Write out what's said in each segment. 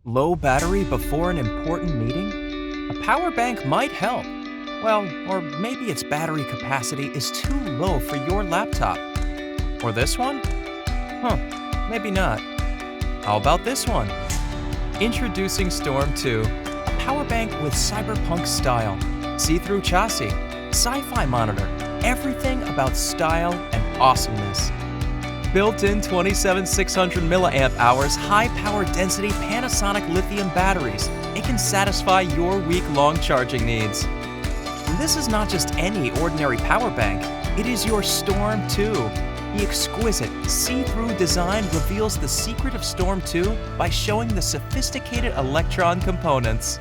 Low battery before an important meeting? A power bank might help. Well, or maybe its battery capacity is too low for your laptop. Or this one? Maybe not. How about this one? Introducing Storm 2, a power bank with cyberpunk style, see-through chassis, sci-fi monitor, everything about style and awesomeness. Built-in 27600 milliamp hours high power density Panasonic lithium batteries, it can satisfy your week-long charging needs. This is not just any ordinary power bank, it is your Storm 2. The exquisite, see-through design reveals the secret of Storm 2 by showing the sophisticated electron components.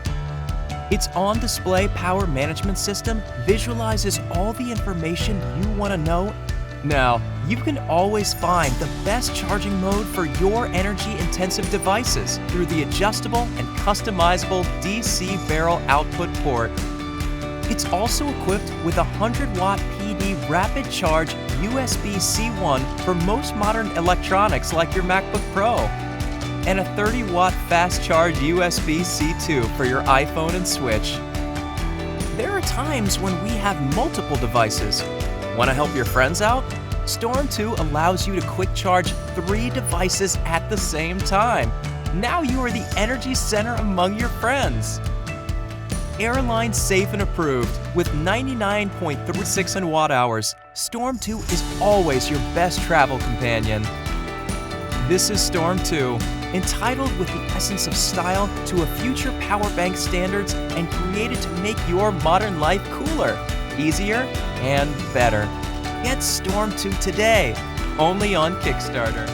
Its on-display power management system visualizes all the information you want to know. Now, you can always find the best charging mode for your energy-intensive devices through the adjustable and customizable DC barrel output port. It's also equipped with a 100-watt PD rapid charge USB-C 1 for most modern electronics like your MacBook Pro, and a 30-watt fast charge USB-C 2 for your iPhone and Switch. There are times when we have multiple devices. Want to help your friends out? Storm 2 allows you to quick charge 3 devices at the same time. Now you are the energy center among your friends. Airline safe and approved with 99.36 watt-hours, Storm 2 is always your best travel companion. This is Storm 2, entitled with the essence of style to a future power bank standards and created to make your modern life cooler, easier, and better. Get Storm 2 today, only on Kickstarter.